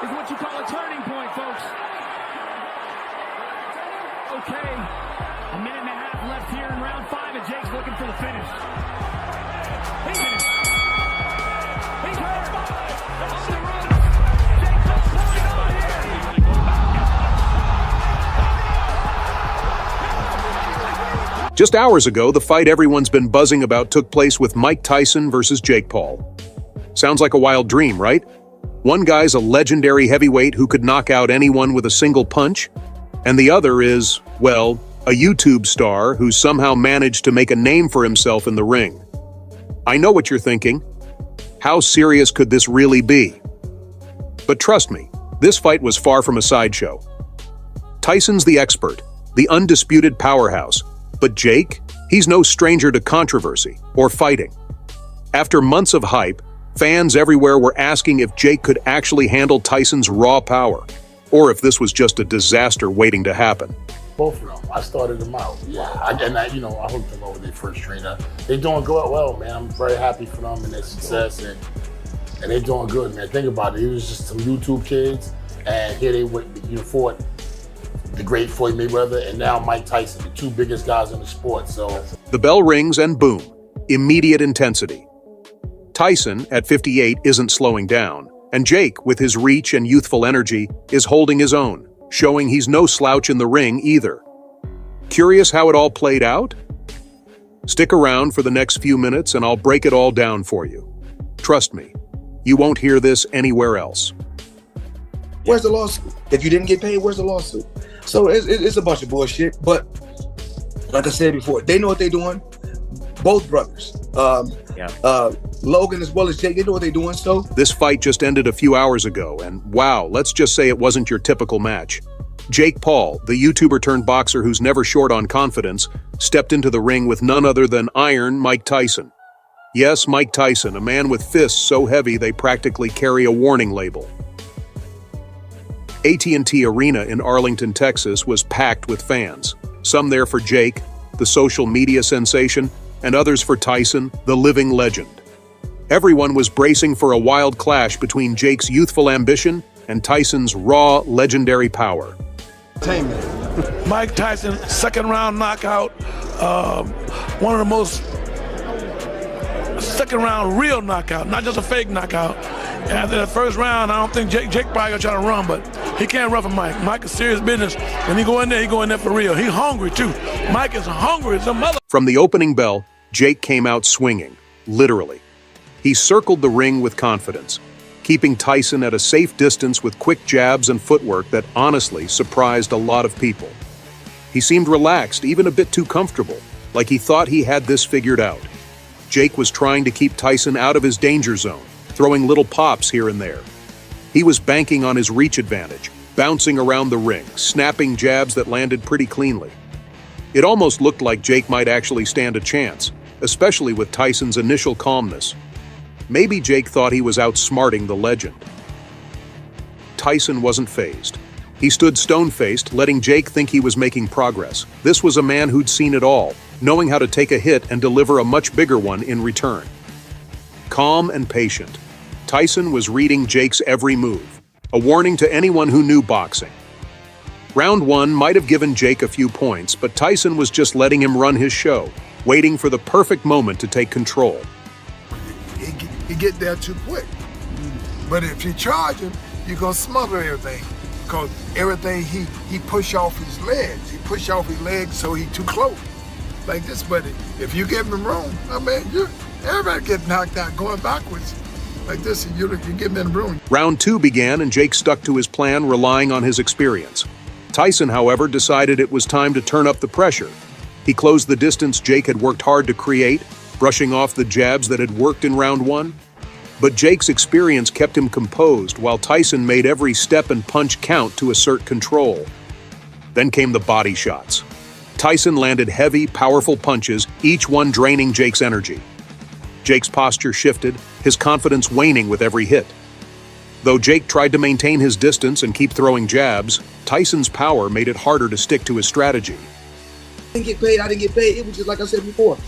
is what you call a turning point, folks. Okay, a minute and a half left here in round 5, and Jake's looking for the finish. He's finished. He's hurt. On the run. Jake just pulling on here. Just hours ago, the fight everyone's been buzzing about took place with Mike Tyson versus Jake Paul. Sounds like a wild dream, right? One guy's a legendary heavyweight who could knock out anyone with a single punch, and the other is, well, a YouTube star who somehow managed to make a name for himself in the ring. I know what you're thinking. How serious could this really be? But trust me, this fight was far from a sideshow. Tyson's the expert, the undisputed powerhouse, but Jake, he's no stranger to controversy or fighting. After months of hype, fans everywhere were asking if Jake could actually handle Tyson's raw power, or if this was just a disaster waiting to happen. Both of them. I started them out. Yeah, I hooked them up with their first trainer. They're doing good, well, man. I'm very happy for them and their success, and they're doing good, man. Think about it. It was just some YouTube kids, and here they went, fought the great Floyd Mayweather, and now Mike Tyson, the two biggest guys in the sport. So the bell rings and boom, immediate intensity. Tyson, at 58, isn't slowing down, and Jake, with his reach and youthful energy, is holding his own, showing he's no slouch in the ring either. Curious how it all played out? Stick around for the next few minutes and I'll break it all down for you. Trust me, you won't hear this anywhere else. Where's the lawsuit? If you didn't get paid, where's the lawsuit? So it's a bunch of bullshit, but like I said before, they know what they're doing. Both brothers. Logan as well as Jake, they know what they're doing, so. This fight just ended a few hours ago, and wow, let's just say it wasn't your typical match. Jake Paul, the YouTuber turned boxer who's never short on confidence, stepped into the ring with none other than Iron Mike Tyson. Yes, Mike Tyson, a man with fists so heavy they practically carry a warning label. AT&T Arena in Arlington, Texas was packed with fans, some there for Jake, the social media sensation, and others for Tyson, the living legend. Everyone was bracing for a wild clash between Jake's youthful ambition and Tyson's raw, legendary power. Mike Tyson, second round knockout, one of the most second round real knockout, not just a fake knockout. And after the first round, I don't think Jake probably gonna try to run, but he can't run for Mike. Mike is serious business. When he go in there for real. He hungry too. Mike is hungry as a mother. From the opening bell, Jake came out swinging, literally. He circled the ring with confidence, keeping Tyson at a safe distance with quick jabs and footwork that honestly surprised a lot of people. He seemed relaxed, even a bit too comfortable, like he thought he had this figured out. Jake was trying to keep Tyson out of his danger zone, throwing little pops here and there. He was banking on his reach advantage, bouncing around the ring, snapping jabs that landed pretty cleanly. It almost looked like Jake might actually stand a chance, especially with Tyson's initial calmness. Maybe Jake thought he was outsmarting the legend. Tyson wasn't fazed. He stood stone-faced, letting Jake think he was making progress. This was a man who'd seen it all, knowing how to take a hit and deliver a much bigger one in return. Calm and patient, Tyson was reading Jake's every move, a warning to anyone who knew boxing. Round 1 might have given Jake a few points, but Tyson was just letting him run his show, waiting for the perfect moment to take control. He get there too quick. But if you charge him, you're gonna smother everything. Because everything he push off his legs. He push off his legs so he too close. Like this, but if you give him room, I mean, everybody get knocked out going backwards. Like this, and you give him room. Round 2 began and Jake stuck to his plan, relying on his experience. Tyson, however, decided it was time to turn up the pressure. He closed the distance Jake had worked hard to create, brushing off the jabs that had worked in round 1. But Jake's experience kept him composed while Tyson made every step and punch count to assert control. Then came the body shots. Tyson landed heavy, powerful punches, each one draining Jake's energy. Jake's posture shifted, his confidence waning with every hit. Though Jake tried to maintain his distance and keep throwing jabs, Tyson's power made it harder to stick to his strategy. I didn't get paid. It was just like I said before.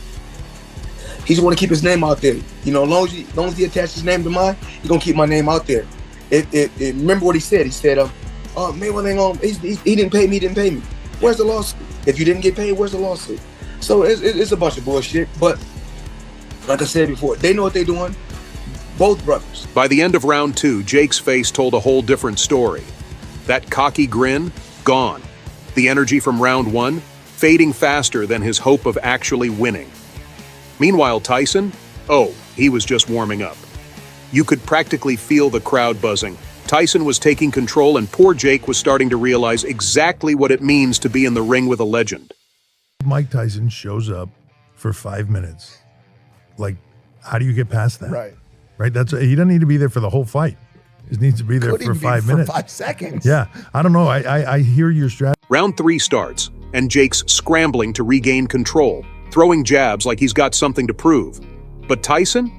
He just want to keep his name out there. You know, as long as he attached his name to mine, he's gonna keep my name out there. remember what he said? He said, Mayweather ain't gonna, he didn't pay me. Where's the lawsuit? If you didn't get paid, where's the lawsuit? So it's a bunch of bullshit. But like I said before, they know what they're doing. Both brothers. By the end of round 2, Jake's face told a whole different story. That cocky grin, gone. The energy from round 1, fading faster than his hope of actually winning. Meanwhile, Tyson, he was just warming up. You could practically feel the crowd buzzing. Tyson was taking control, and poor Jake was starting to realize exactly what it means to be in the ring with a legend. Mike Tyson shows up for 5 minutes. Like, how do you get past that? Right. Right? He doesn't need to be there for the whole fight. He just needs to be there for 5 minutes. For 5 seconds. Yeah. I don't know. I hear your strategy. Round 3 starts, and Jake's scrambling to regain control, throwing jabs like he's got something to prove. But Tyson?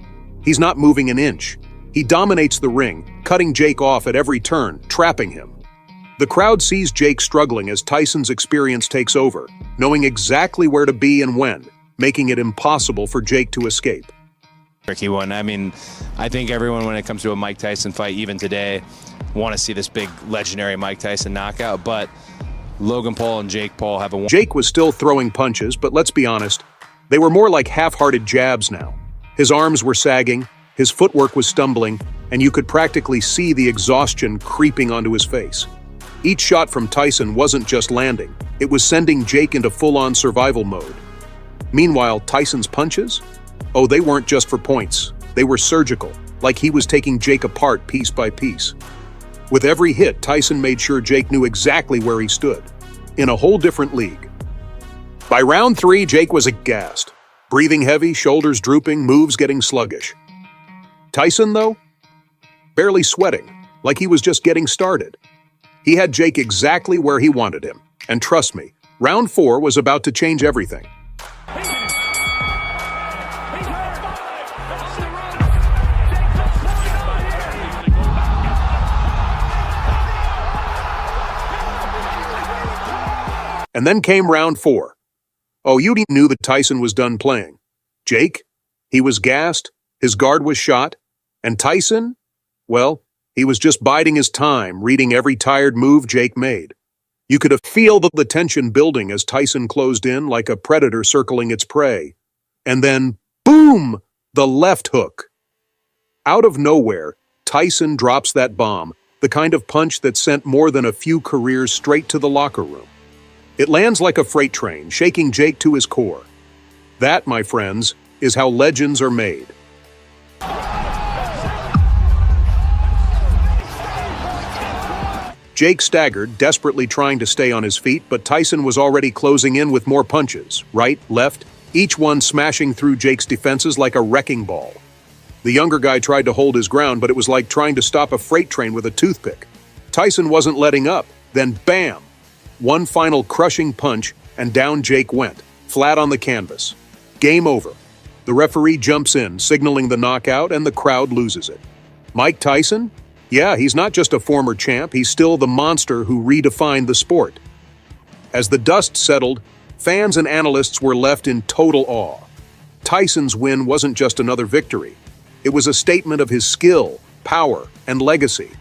He's not moving an inch. He dominates the ring, cutting Jake off at every turn, trapping him. The crowd sees Jake struggling as Tyson's experience takes over, knowing exactly where to be and when, making it impossible for Jake to escape. Tricky one. I mean, I think everyone, when it comes to a Mike Tyson fight, even today, want to see this big legendary Mike Tyson knockout, but Logan Paul and Jake Paul have a... Jake was still throwing punches, but let's be honest, they were more like half-hearted jabs now. His arms were sagging, his footwork was stumbling, and you could practically see the exhaustion creeping onto his face. Each shot from Tyson wasn't just landing, it was sending Jake into full-on survival mode. Meanwhile, Tyson's punches? They weren't just for points. They were surgical, like he was taking Jake apart piece by piece. With every hit, Tyson made sure Jake knew exactly where he stood, in a whole different league. By round 3, Jake was aghast. Breathing heavy, shoulders drooping, moves getting sluggish. Tyson, though? Barely sweating, like he was just getting started. He had Jake exactly where he wanted him. And trust me, round 4 was about to change everything. And then came round 4. You knew that Tyson was done playing. Jake? He was gassed, his guard was shot, and Tyson? Well, he was just biding his time, reading every tired move Jake made. You could feel the tension building as Tyson closed in like a predator circling its prey. And then, boom! The left hook. Out of nowhere, Tyson drops that bomb, the kind of punch that sent more than a few careers straight to the locker room. It lands like a freight train, shaking Jake to his core. That, my friends, is how legends are made. Jake staggered, desperately trying to stay on his feet, but Tyson was already closing in with more punches, right, left, each one smashing through Jake's defenses like a wrecking ball. The younger guy tried to hold his ground, but it was like trying to stop a freight train with a toothpick. Tyson wasn't letting up. Then bam! One final crushing punch, and down Jake went, flat on the canvas. Game over. The referee jumps in, signaling the knockout, and the crowd loses it. Mike Tyson? Yeah, he's not just a former champ, he's still the monster who redefined the sport. As the dust settled, fans and analysts were left in total awe. Tyson's win wasn't just another victory. It was a statement of his skill, power, and legacy.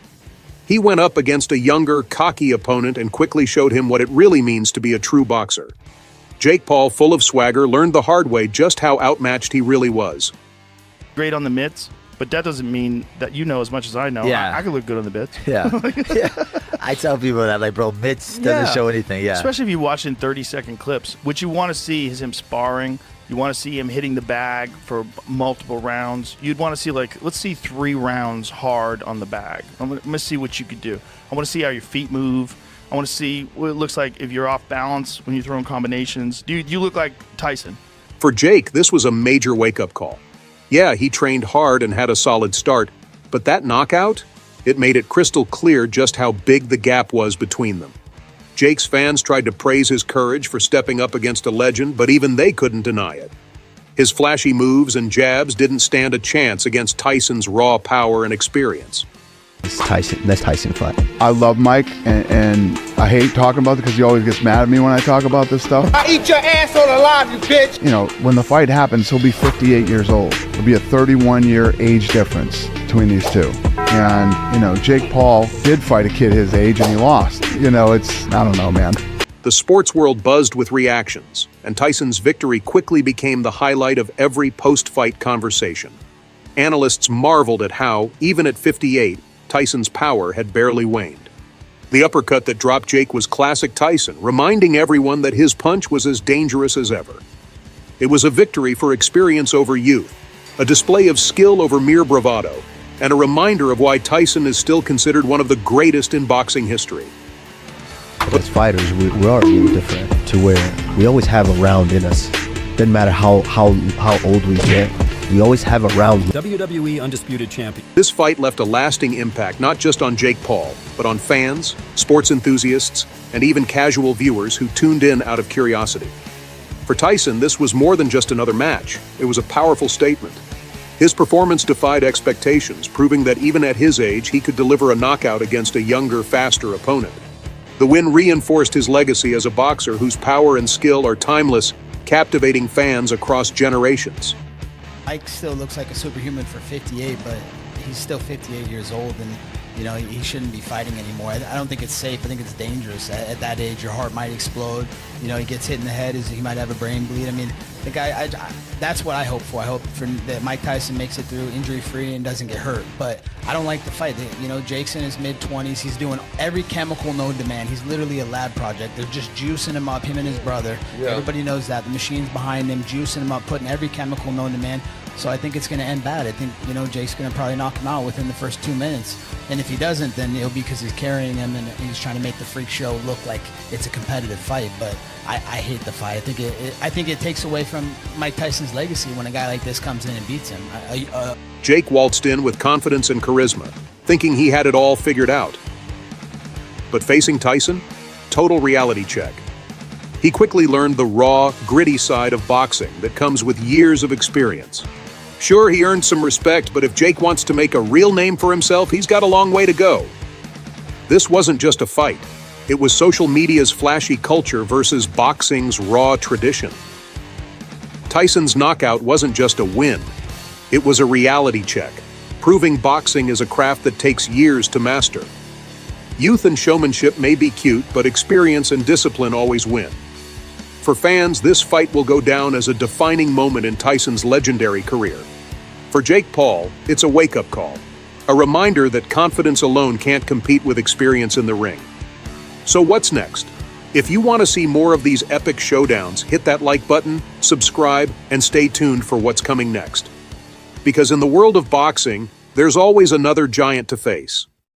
He went up against a younger, cocky opponent and quickly showed him what it really means to be a true boxer. Jake Paul, full of swagger, learned the hard way just how outmatched he really was. Great on the mitts, but that doesn't mean that you know as much as I know. Yeah. I can look good on the mitts. Yeah. Yeah. I tell people that, like, bro, mitts doesn't show anything. Yeah. Especially if you watch in 30-second clips. What you want to see is him sparring. You want to see him hitting the bag for multiple rounds. You'd want to see, like, let's see 3 rounds hard on the bag. I'm going to see what you could do. I want to see how your feet move. I want to see what it looks like if you're off balance when you're throwing combinations. You look like Tyson. For Jake, this was a major wake-up call. Yeah, he trained hard and had a solid start, but that knockout, it made it crystal clear just how big the gap was between them. Jake's fans tried to praise his courage for stepping up against a legend, but even they couldn't deny it. His flashy moves and jabs didn't stand a chance against Tyson's raw power and experience. That's Tyson fight. I love Mike, and I hate talking about it because he always gets mad at me when I talk about this stuff. I eat your ass on the live, you bitch! You know, when the fight happens, he'll be 58 years old. There'll be a 31-year age difference between these two. And, you know, Jake Paul did fight a kid his age and he lost. You know, I don't know, man. The sports world buzzed with reactions, and Tyson's victory quickly became the highlight of every post-fight conversation. Analysts marveled at how, even at 58, Tyson's power had barely waned. The uppercut that dropped Jake was classic Tyson, reminding everyone that his punch was as dangerous as ever. It was a victory for experience over youth, a display of skill over mere bravado, and a reminder of why Tyson is still considered one of the greatest in boxing history. As fighters, we are a little different to where we always have a round in us. Doesn't matter how old we get, we always have a round. WWE Undisputed Champion. This fight left a lasting impact not just on Jake Paul, but on fans, sports enthusiasts, and even casual viewers who tuned in out of curiosity. For Tyson, this was more than just another match. It was a powerful statement. His performance defied expectations, proving that even at his age, he could deliver a knockout against a younger, faster opponent. The win reinforced his legacy as a boxer whose power and skill are timeless, captivating fans across generations. Mike still looks like a superhuman for 58, but he's still 58 years old, and you know he shouldn't be fighting anymore. I don't think it's safe. I think it's dangerous. At that age, your heart might explode. You know, he gets hit in the head, he might have a brain bleed. I mean, the guy. That's what I hope for. I hope that Mike Tyson makes it through injury-free and doesn't get hurt. But I don't like the fight. You know, Jake's in his mid-20s. He's doing every chemical known to man. He's literally a lab project. They're just juicing him up, him and his brother. Yeah. Everybody knows that. The machine's behind him, juicing him up, putting every chemical known to man. So I think it's going to end bad. I think, you know, Jake's going to probably knock him out within the first 2 minutes. And if he doesn't, then it'll be because he's carrying him and he's trying to make the freak show look like it's a competitive fight. But I hate the fight. I think it takes away from Mike Tyson's legacy when a guy like this comes in and beats him. Jake waltzed in with confidence and charisma, thinking he had it all figured out. But facing Tyson, total reality check. He quickly learned the raw, gritty side of boxing that comes with years of experience. Sure, he earned some respect, but if Jake wants to make a real name for himself, he's got a long way to go. This wasn't just a fight. It was social media's flashy culture versus boxing's raw tradition. Tyson's knockout wasn't just a win. It was a reality check, proving boxing is a craft that takes years to master. Youth and showmanship may be cute, but experience and discipline always win. For fans, this fight will go down as a defining moment in Tyson's legendary career. For Jake Paul, it's a wake-up call, a reminder that confidence alone can't compete with experience in the ring. So what's next? If you want to see more of these epic showdowns, hit that like button, subscribe, and stay tuned for what's coming next. Because in the world of boxing, there's always another giant to face.